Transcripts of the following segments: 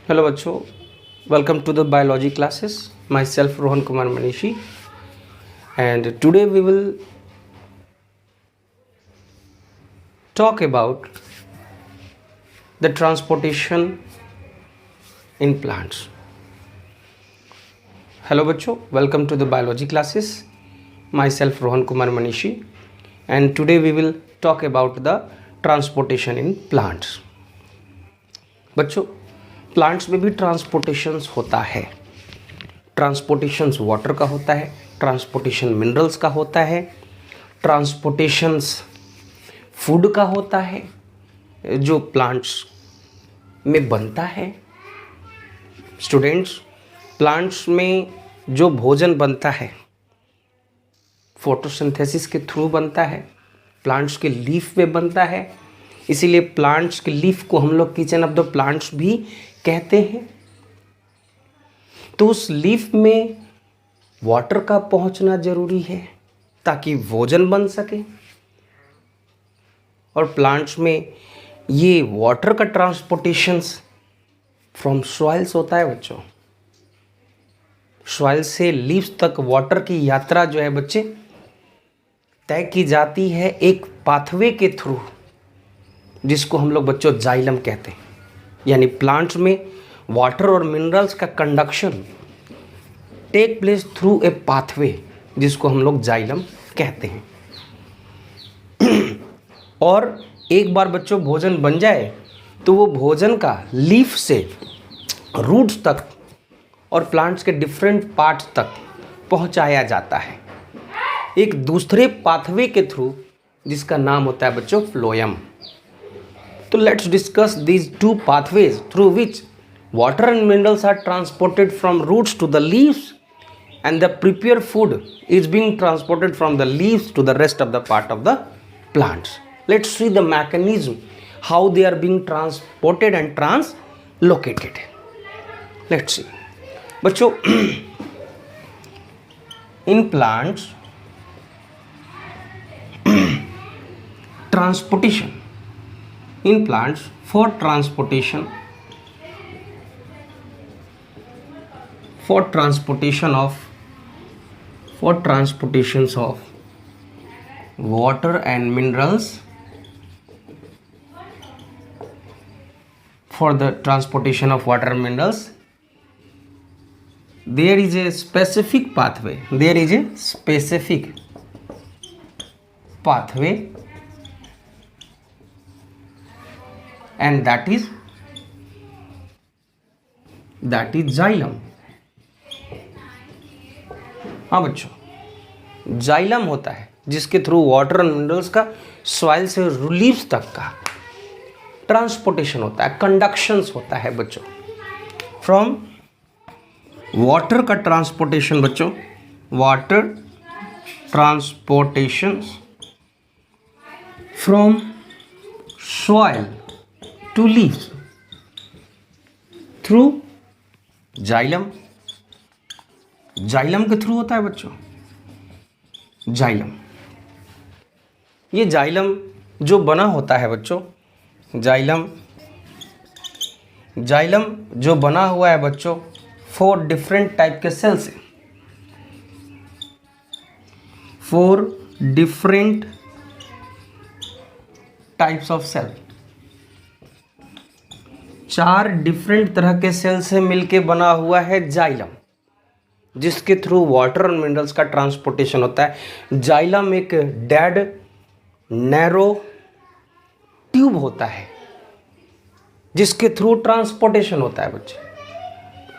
Hello बच्चों, welcome to the biology classes. Myself Rohan Kumar Manishi, and today we will talk about the transportation in plants. Hello बच्चों, welcome to the biology classes. Myself Rohan Kumar Manishi, and today we will talk about the transportation in plants. बच्चों, plants में भी ट्रांसपोर्टेशंस होता है. ट्रांसपोर्टेशंस water का होता है, transportation minerals का होता है, ट्रांसपोर्टेशंस फूड का होता है जो प्लांट्स में बनता है. स्टूडेंट्स, प्लांट्स में जो भोजन बनता है फोटोसिंथेसिस के थ्रू बनता है, प्लांट्स के लीफ में बनता है. इसीलिए प्लांट्स के लीफ को हम लोग किचन ऑफ द प्लांट्स भी कहते हैं. तो उस लीफ में वाटर का पहुंचना जरूरी है ताकि भोजन बन सके. और प्लांट्स में ये वाटर का ट्रांसपोर्टेशंस फ्रॉम सॉइल्स होता है बच्चों. सॉइल से लीव्स तक वाटर की यात्रा जो है बच्चे तय की जाती है एक पाथवे के थ्रू, जिसको हम लोग बच्चों जाइलम कहते हैं. यानी प्लांट्स में वाटर और मिनरल्स का conduction take place through a pathway, जिसको हम लोग जाइलम कहते हैं. और एक बार बच्चों भोजन बन जाए तो वो भोजन का लीफ से रूट्स तक और प्लांट्स के डिफरेंट पार्ट्स तक पहुंचाया जाता है एक दूसरे पाथवे के थ्रू, जिसका नाम होता है बच्चों phloem. So let's discuss these two pathways through which water and minerals are transported from roots to the leaves, and the prepared food is being transported from the leaves to the rest of the part of the plants. Let's see the mechanism how they are being transported and translocated. Let's see. बच्चों, in plants transportation in plants for transportations of water and minerals, for the transportation of water and minerals there is a specific pathway, and that is xylem. हाँ बच्चों, xylem होता है जिसके through water and minerals का soil से leaves तक का transportation होता है, कंडक्शंस होता है बच्चों. फ्रॉम वाटर का ट्रांसपोर्टेशन बच्चों, water transportation from soil to leaves through xylem. Xylem के थ्रू होता है बच्चों जाइलम. ये जाइलम जो बना होता है बच्चों, जाइलम जो बना हुआ है बच्चों 4 डिफरेंट टाइप के सेल से, 4 different types of cell, 4 different तरह के सेल से मिलके बना हुआ है जाइलम, जिसके थ्रू वाटर और मिनरल्स का ट्रांसपोर्टेशन होता है. जाइलम एक डेड नैरो ट्यूब होता है जिसके थ्रू ट्रांसपोर्टेशन होता है बच्चे.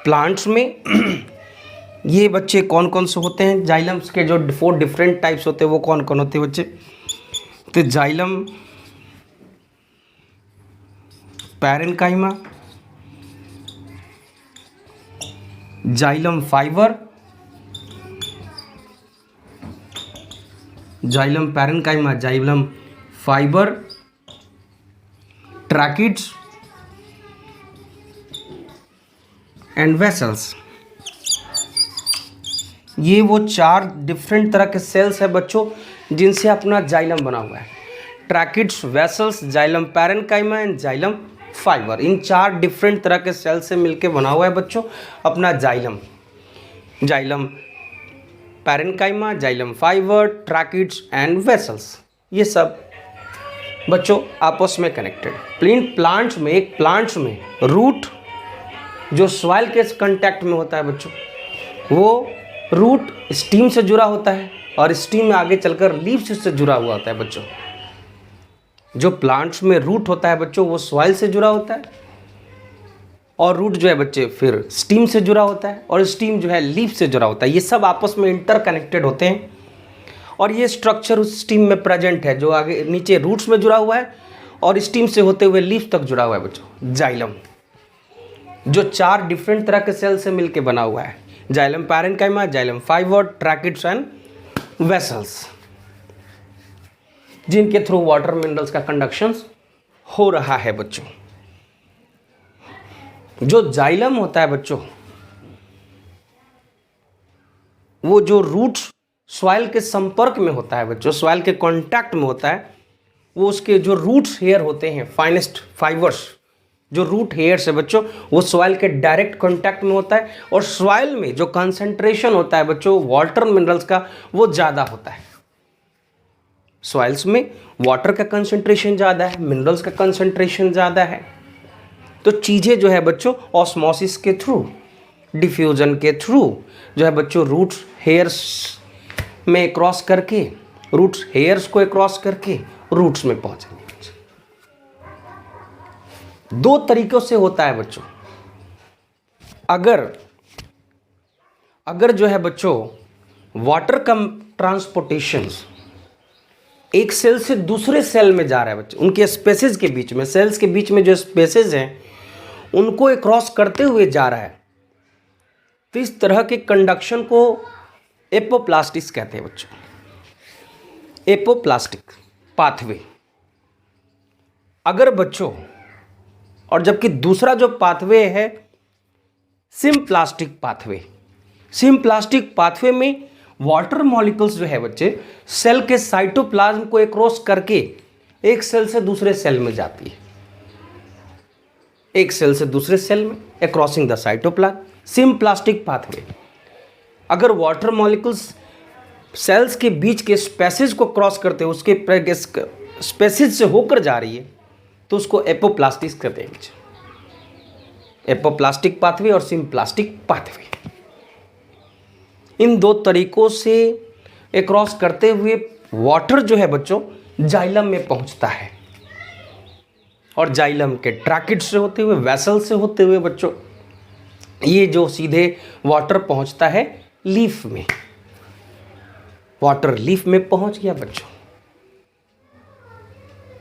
प्लांट्स में ये बच्चे कौन कौन से होते हैं, जाइलम्स के जो 4 डिफरेंट टाइप्स होते हैं वो कौन कौन होते हैं बच्चे. तो xylem parenchyma, xylem fibre, xylem parenchyma, xylem fibre, tracheids and vessels. ये वो 4 डिफरेंट तरह के सेल्स है बच्चों जिनसे अपना जाइलम बना हुआ है. Tracheids, vessels, xylem parenchyma and xylem fibre. In 4 different तरह के सेल से मिलकर बना हुआ है बच्चों अपना xylem. Xylem parenchyma, xylem fibre, tracheids and vessels, ये सब बच्चों आपस में कनेक्टेड। प्लांट्स में, एक प्लांट्स में रूट जो सॉइल के कांटेक्ट में होता है बच्चों, वो रूट स्टीम से जुड़ा होता है और स्टीम में आगे चलकर लीव्स से जुड़ा हुआ होता है बच्चों। जो प्लांट्स में रूट होता है बच्चों वो सॉइल से जुड़ा होता है, और रूट जो है बच्चे फिर स्टीम से जुड़ा होता है, और स्टीम जो है लीफ से जुड़ा होता है। ये सब आपस में इंटरकनेक्टेड होते हैं, और ये स्ट्रक्चर उस स्टीम में प्रेजेंट है जो आगे नीचे रूट्स में जुड़ा हुआ है और स्टीम से होते हुए लीफ तक जुड़ा हुआ है बच्चों। जाइलम जो 4 डिफरेंट तरह के सेल से मिलकर बना हुआ है, xylem parenchyma, xylem fibre, tracheids and vessels, जिनके थ्रू वाटर मिनरल्स का कंडक्शन हो रहा है बच्चों। जो जाइलम होता है बच्चों, वो जो रूट्स सॉइल के संपर्क में होता है बच्चों, सॉइल के कांटेक्ट में होता है, वो उसके जो रूट्स हेयर होते हैं, फाइनेस्ट फाइबर्स, जो रूट हेयर्स है बच्चों, वो सॉइल के डायरेक्ट कांटेक्ट में होता है, और सॉइल में जो कंसंट्रेशन होता है बच्चों वाटर मिनरल्स का, वो ज़्यादा होता है। सॉइल्स में वाटर का कंसंट्रेशन ज़्यादा है, मिनरल्स का कंसंट्रेशन ज़्यादा है। तो चीज़ें जो है बच्चों ऑस्मोसिस के थ्रू, डिफ्यूजन के थ्रू जो है बच्चों रूट्स हेयर्स में क्रॉस करके, रूट्स हेयर्स को क्रॉस करके रूट्स में पहुंचेंगे। 2 तरीकों से होता है बच्चों। अगर जो है बच्चों वाटर का ट्रांसपोर्टेशन एक सेल से दूसरे सेल में जा रहा है बच्चों, उनके स्पेसेस के बीच में, सेल्स के बीच में जो स्पेसेस हैं उनको क्रॉस करते हुए जा रहा है, तो इस तरह के कंडक्शन को एपोप्लास्टिक्स कहते हैं बच्चों। Apoplastic pathway. अगर बच्चों, और जबकि दूसरा जो पाथवे है सिम्प्लास्टिक पाथवे। सिम्प्लास्टिक पाथवे में वाटर मॉलिक्यूल्स जो है बच्चे सेल के साइटोप्लाज्म को क्रॉस करके एक सेल से दूसरे सेल में जाती है, एक सेल से दूसरे सेल में crossing the cytoplasm, symplastic pathway. अगर वाटर मॉलिक्यूल्स सेल्स के बीच के स्पेसेस को क्रॉस करते हैं, उसके स्पेसेस से होकर जा रही है, तो उसको एपोप्लास्टिक्स कहते हैं। एपोप्लास्टिक पाथवे और सिम्प्लास्टिक पाथवे, इन 2 तरीकों से क्रॉस करते हुए वाटर जो है बच्चों जाइलम में पहुंचता है, और जाइलम के ट्रैकिड से होते हुए, वेसल से होते हुए बच्चों ये जो सीधे वाटर पहुंचता है लीफ में। वाटर लीफ में पहुंच गया बच्चों,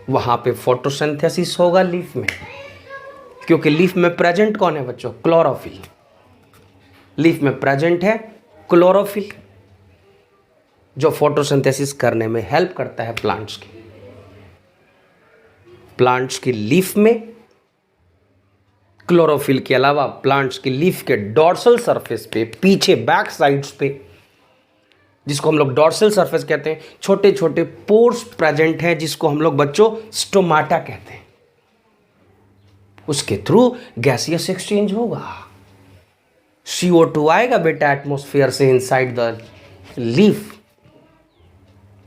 वहां पे फोटोसिंथेसिस होगा लीफ में, क्योंकि लीफ में प्रेजेंट कौन है बच्चों? क्लोरोफिल। लीफ में प्रेजेंट है क्लोरोफिल, जो फोटोसिंथेसिस करने में हेल्प करता है प्लांट्स की। प्लांट्स की लीफ में क्लोरोफिल के अलावा प्लांट्स की लीफ के डॉर्सल सरफेस पे, पीछे बैक साइड्स पे, जिसको हम लोग डॉर्सल सरफेस कहते हैं, छोटे छोटे पोर्स प्रेजेंट हैं, जिसको हम लोग बच्चों स्टोमाटा कहते हैं। उसके थ्रू गैसियस एक्सचेंज होगा, CO2 आएगा बेटा एटमॉस्फेयर से इनसाइड द लीफ,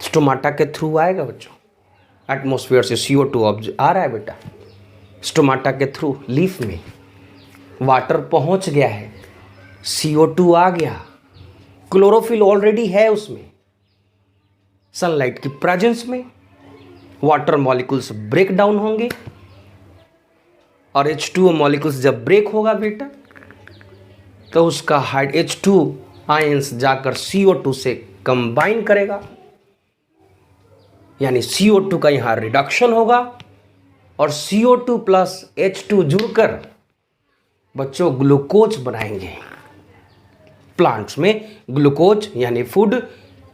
स्टोमाटा के थ्रू आएगा बच्चों। एटमॉस्फेयर से CO2 आ रहा है बेटा स्टोमाटा के थ्रू लीफ में, वाटर पहुंच गया है, CO2 आ गया, क्लोरोफिल ऑलरेडी है उसमें, सनलाइट की प्रेजेंस में वाटर मॉलिक्यूल्स ब्रेक डाउन होंगे, और H2O मॉलिक्यूल्स जब ब्रेक होगा बेटा तो उसका H2 आयंस जाकर CO2 से कंबाइन करेगा, यानी CO2 का यहाँ रिडक्शन होगा, और CO2 प्लस H2 जुड़कर बच्चों ग्लूकोज बनाएंगे। प्लांट्स में ग्लूकोज यानी फूड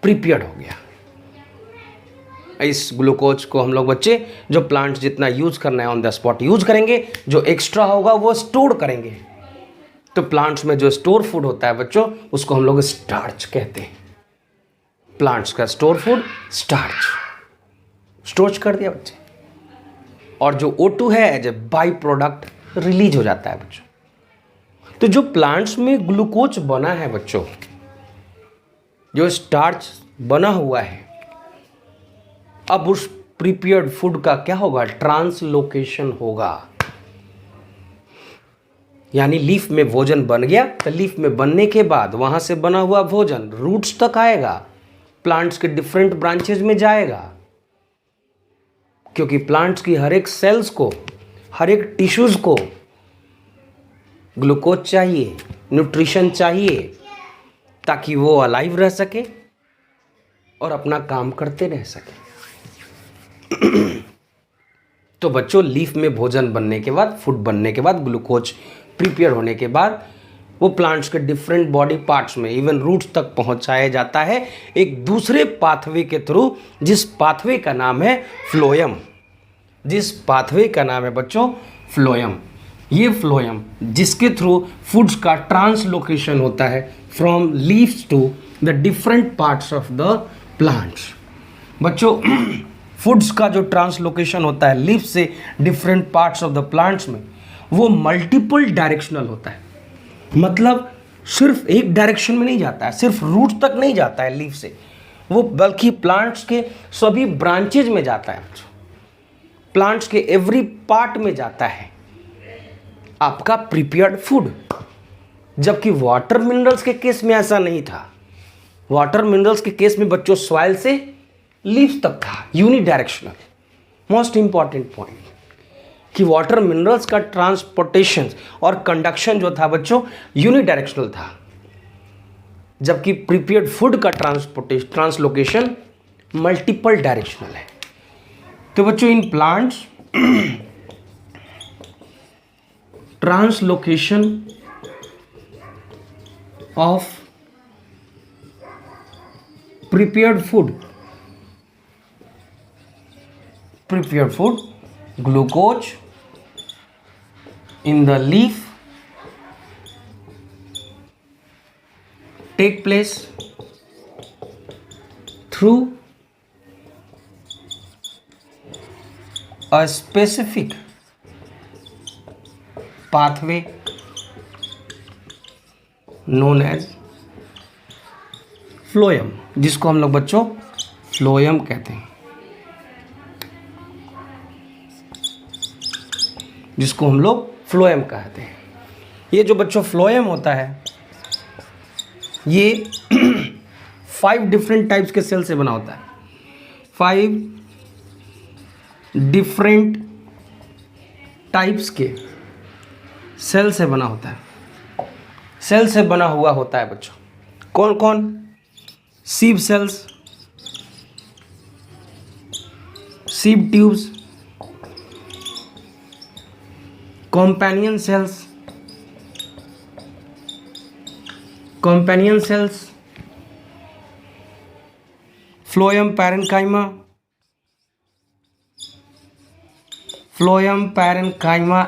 प्रिपेयर्ड हो गया। इस ग्लूकोज को हम लोग बच्चे जो प्लांट्स जितना यूज करना है ऑन द स्पॉट यूज करेंगे, जो एक्स्ट्रा होगा वो स्टोर करेंगे। तो प्लांट्स में जो स्टोर फूड होता है बच्चों उसको हम लोग स्टार्च कहते हैं। प्लांट्स का स्टोर फूड स्टार्च, स्टोर्च कर दिया बच्चे। और जो O2 है as a byproduct release हो जाता है बच्चों। तो जो प्लांट्स में ग्लूकोज बना है बच्चों, जो स्टार्च बना हुआ है, अब उस प्रिपेयर्ड फूड का क्या होगा, ट्रांसलोकेशन होगा। यानी लीफ में भोजन बन गया, तो लीफ में बनने के बाद वहां से बना हुआ भोजन रूट्स तक आएगा, प्लांट्स के डिफरेंट ब्रांचेज में जाएगा, क्योंकि प्लांट्स की हर एक सेल्स को, हर एक टिश्यूज को ग्लूकोज चाहिए, न्यूट्रिशन चाहिए, ताकि वो अलाइव रह सके और अपना काम करते रह सके। तो बच्चों, लीफ में भोजन बनने के बाद, फूड बनने के बाद, ग्लूकोज प्रिपेयर होने के बाद वो प्लांट्स के डिफरेंट बॉडी पार्ट्स में, इवन रूट्स तक पहुंचाया जाता है एक दूसरे पाथवे के थ्रू, जिस पाथवे का नाम है फ्लोएम। जिस पाथवे का नाम है बच्चों फ्लोएम। ये फ्लोएम जिसके थ्रू फूड्स का ट्रांसलोकेशन होता है from leaves to the different parts of the plants. बच्चों, फूड्स का जो ट्रांसलोकेशन होता है लीफ से different parts of the plants में, वो मल्टीपल डायरेक्शनल होता है। मतलब सिर्फ एक डायरेक्शन में नहीं जाता है, सिर्फ रूट तक नहीं जाता है लीफ से, वो बल्कि प्लांट्स के सभी ब्रांचेज में जाता है, प्लांट्स के एवरी पार्ट में जाता है आपका प्रिपेयर्ड फूड। जबकि वाटर मिनरल्स के केस में ऐसा नहीं था। वाटर मिनरल्स के केस में बच्चों सॉइल से लीफ तक था, यूनिडायरेक्शनल। मोस्ट इंपॉर्टेंट पॉइंट कि वाटर मिनरल्स का ट्रांसपोर्टेशन और कंडक्शन जो था बच्चों यूनिडायरेक्शनल था, जबकि प्रिपेयर्ड फूड का ट्रांसलोकेशन मल्टीपल डायरेक्शनल है। तो बच्चों, in plants translocation of prepared food glucose in the leaf take place through a specific pathway known as phloem, जिसको हम लोग बच्चों फ्लोएम कहते हैं, जिसको हम लोग फ्लोएम कहते हैं। ये जो बच्चों फ्लोएम होता है, ये 5 डिफरेंट टाइप्स के सेल से बना होता है। 5 डिफरेंट टाइप्स के सेल से बना होता है। सेल से बना हुआ होता है बच्चों। कौन कौन? Sieve cells, sieve tubes, companion cells, phloem parenchyma,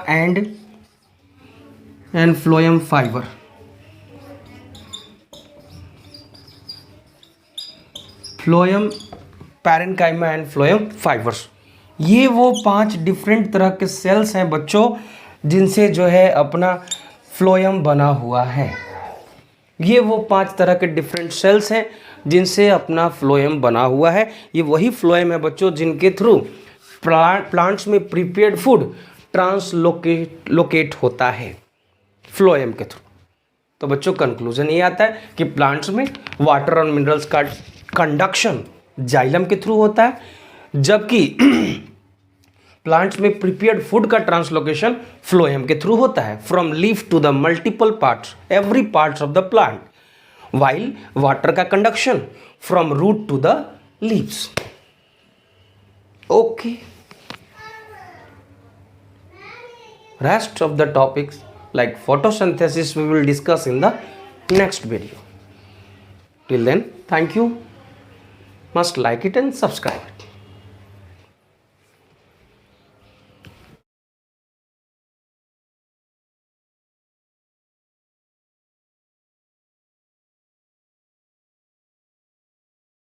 and phloem fiber। phloem parenchyma and phloem fibers, ये वो 5 डिफरेंट तरह के सेल्स हैं बच्चों, जिनसे जो है अपना फ्लोएम बना हुआ है। ये वो 5 तरह के डिफरेंट सेल्स हैं जिनसे अपना फ्लोएम बना हुआ है। ये वही फ्लोएम है बच्चों जिनके थ्रू प्लांट्स में प्रिपेयर्ड फूड ट्रांसलोकेट होता है फ्लोएम के थ्रू। तो बच्चों, कंक्लूजन ये आता है कि प्लांट्स में वाटर और मिनरल्स का कंडक्शन जाइलम के थ्रू होता है, जबकि प्लांट्स में प्रिपेयर्ड फूड का ट्रांसलोकेशन फ्लोएम के थ्रू होता है, from leaf to the multiple parts, every parts of the plant, while water का conduction from root to the leaves. Okay, rest of the topics like photosynthesis we will discuss in the next video. Till then, thank you. Must like it and subscribe it.